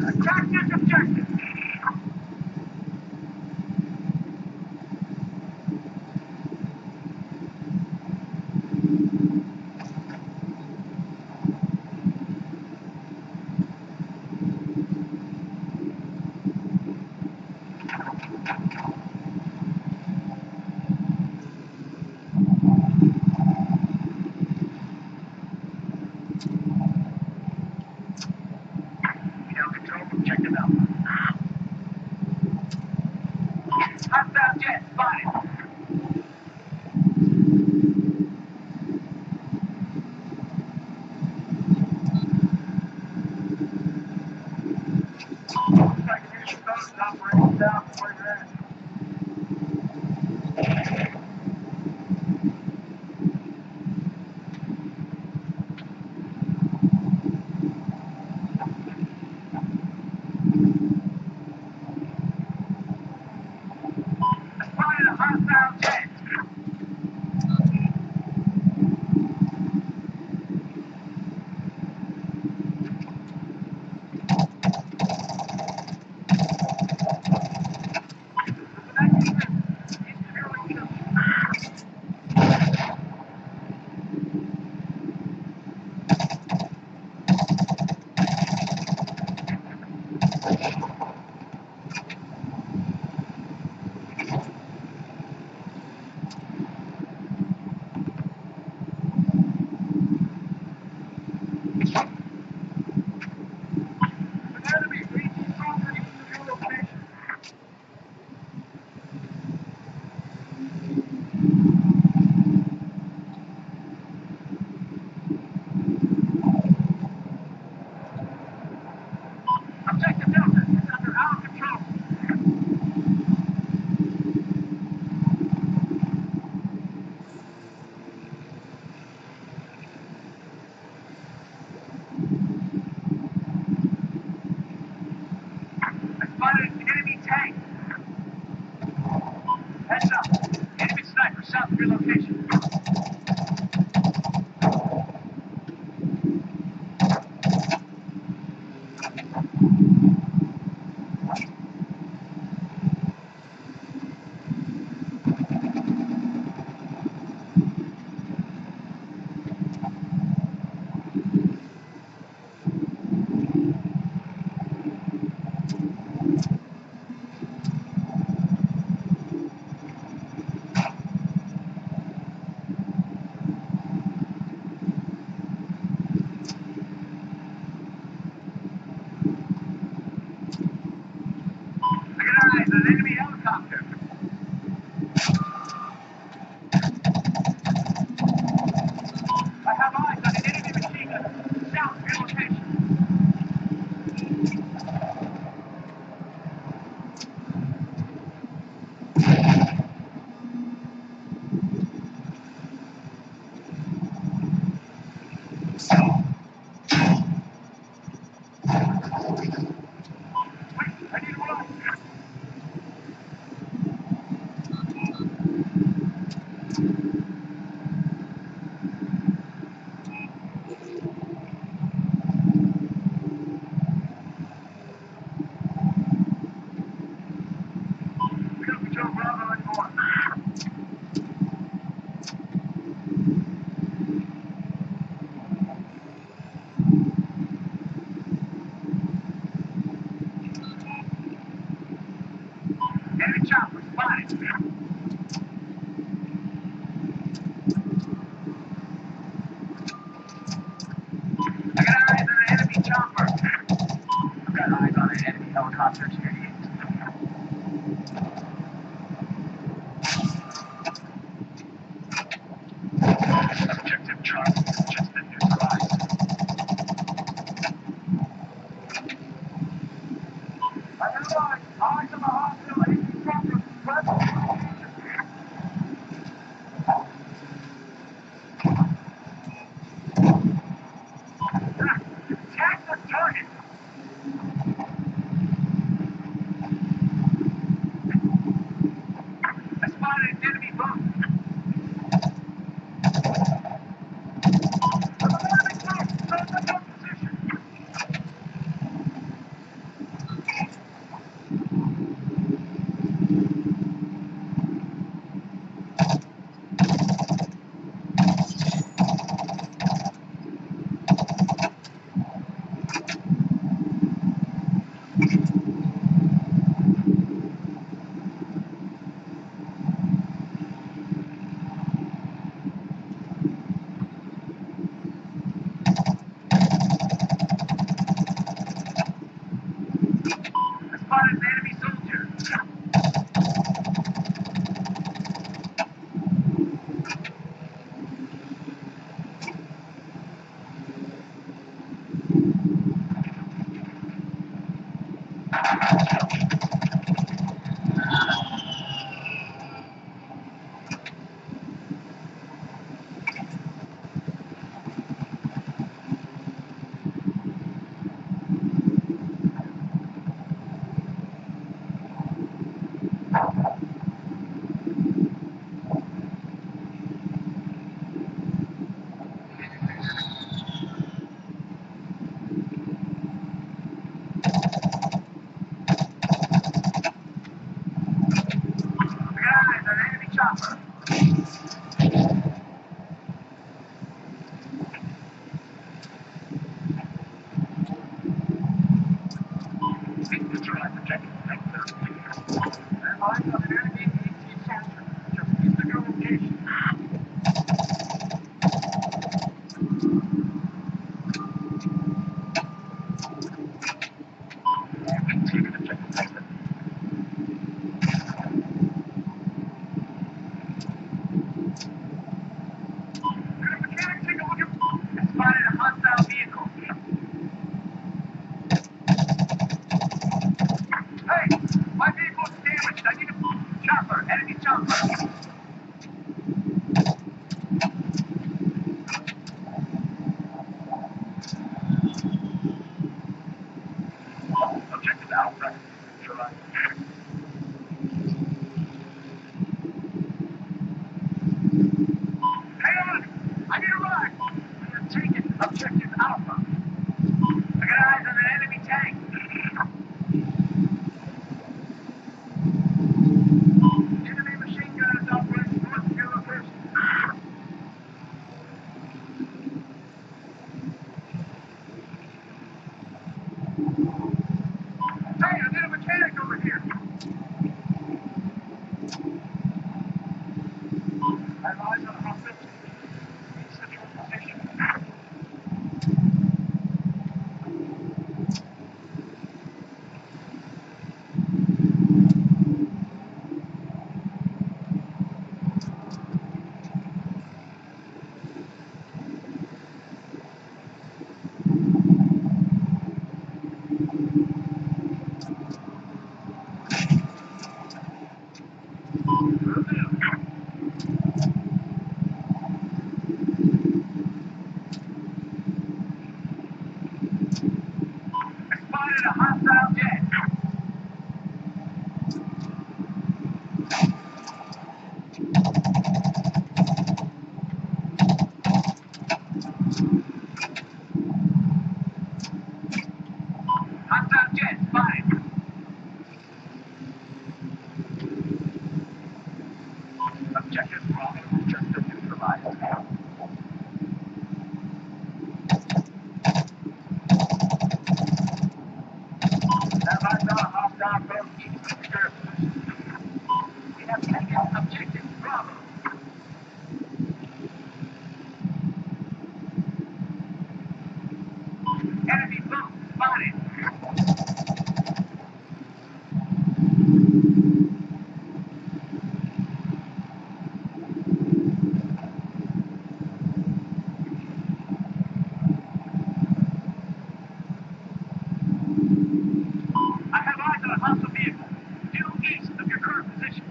Attack this objective! Objective Alpha. Hostile jet spotted. Operating south where you're at. Spotted a hostile jet. Objective Delta is under our control. I spotted an enemy tank. Heads up. Enemy sniper south of your location. Eyes on an enemy helicopter. I have eyes on an enemy machine gun south of your location. Wait, I need one. We got Patrol Bravo and more. Enemy chopper spotted. I got eyes on an enemy chopper. I've got eyes on an enemy helicopter to your east. Objective Charlie has just been neutralized. I have eyes on the hospital enemy chopper. Attack the target! I spotted an enemy boat. chopper. Neutralize objective. Their lines on an enemy AT soldier. Just use the location. Taking objective exit. Mechanic, take a look at. Spotted a hostile vehicle. Hey, my vehicle's damaged. I need a chopper. Enemy chopper. Objective Alpha. Neutralize. Hang on! I need a ride! We are taking objective Alpha. I got eyes on an enemy tank. Enemy machine gun is operating north of your location. Hey, I need a mechanic over here. I have eyes on a hostile. In central position. Spotted a hostile jet. Hostile jet spotted. Objective Bravo just been neutralized. Have eyes on a hostile boat east of your position. We have taken objective Bravo. Enemy boat spotted. I have eyes on a hostile vehicle due east of your current position.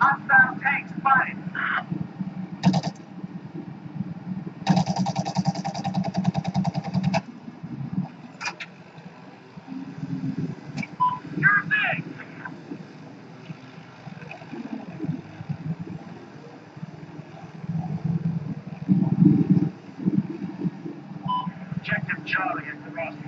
Hostile tank spotted. Sure thing. Objective Charlie at the Rossi.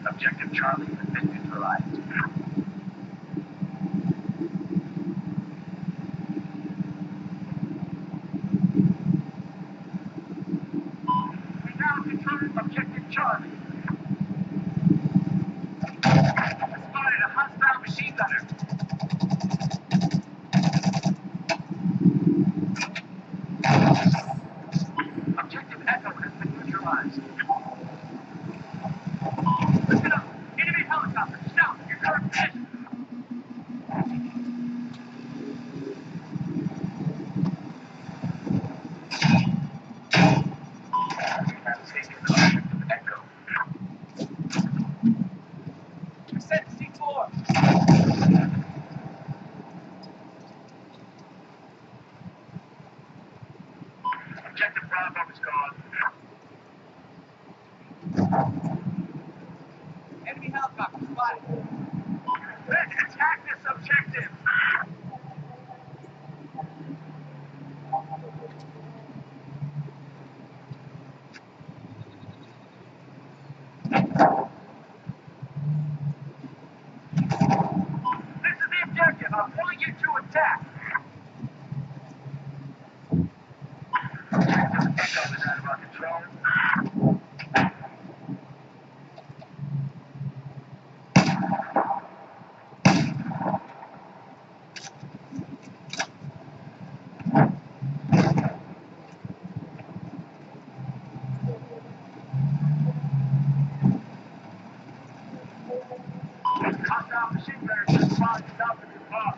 Objective Charlie has been neutralized. We now control Objective Charlie. Spotted a hostile machine gunner. Objective Echo has been neutralized. Listen up. Enemy helicopter. Stop. Your current position. We have taken Objective Echo. Set C4. Objective Bravo is gone. Enemy helicopter spotted. Red, attack this objective. This is the objective. I'm pulling you to attack. Objective Echo is out of our control. Hostile machine gunner just spawned south of your boss.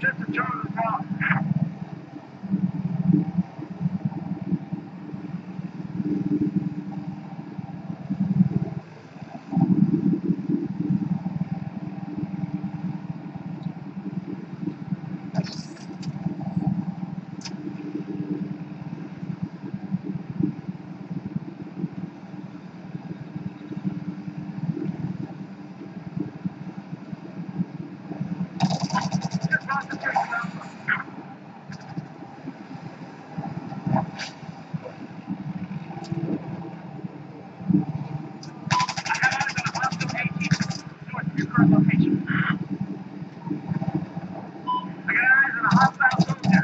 Just a turn of the block. Just concentrate on that. I have eyes on a hostile AT north of your current location. I got eyes on a hostile soldier.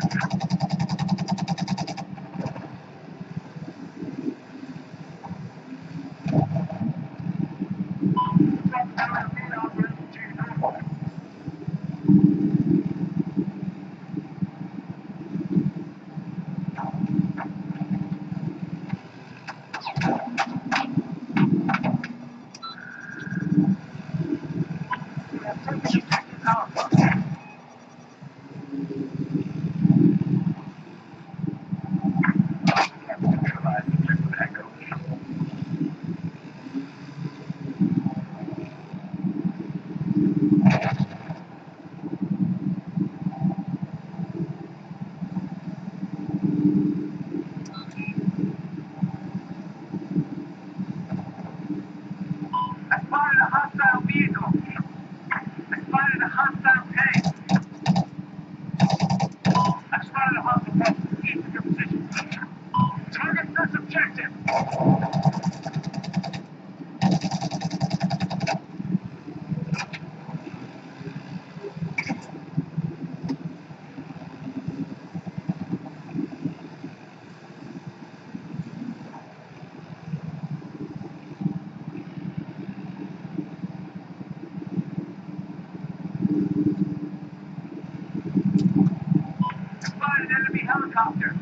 Drop down on the operation to your north. We have taken objective Alpha. We have neutralized objective Echo. I spotted a hostile vehicle. I spotted a hostile tank. I spotted a hostile tank east of your position. Target this objective. I spotted an enemy helicopter.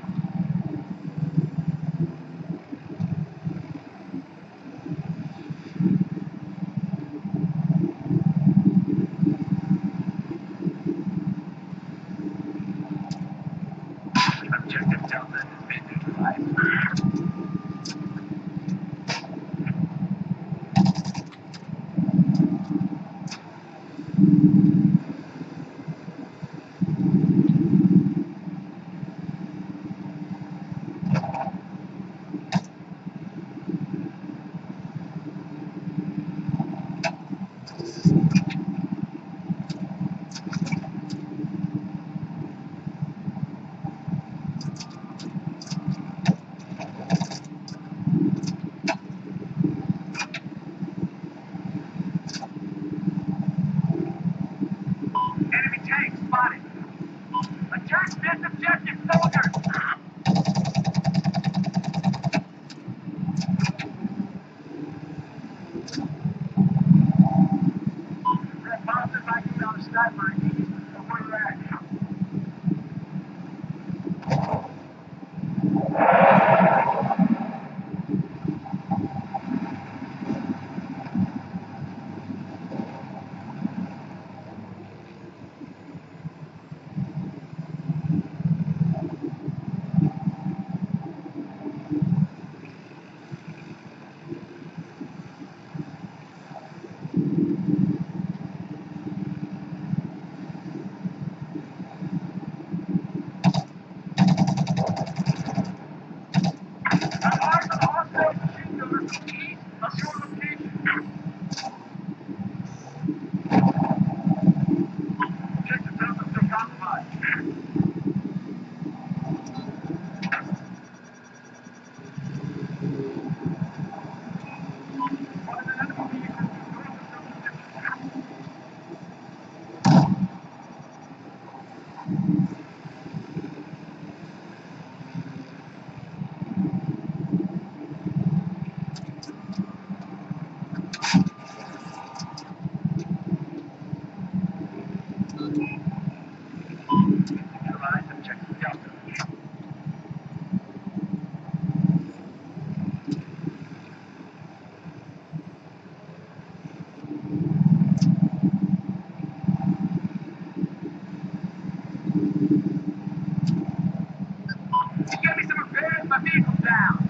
Objective Delta has been neutralized. Enemy tank spotted. Attack this objective, soldiers! Red bombs like you on a sniper east of where you're at. Get me some repairs, my vehicle's down.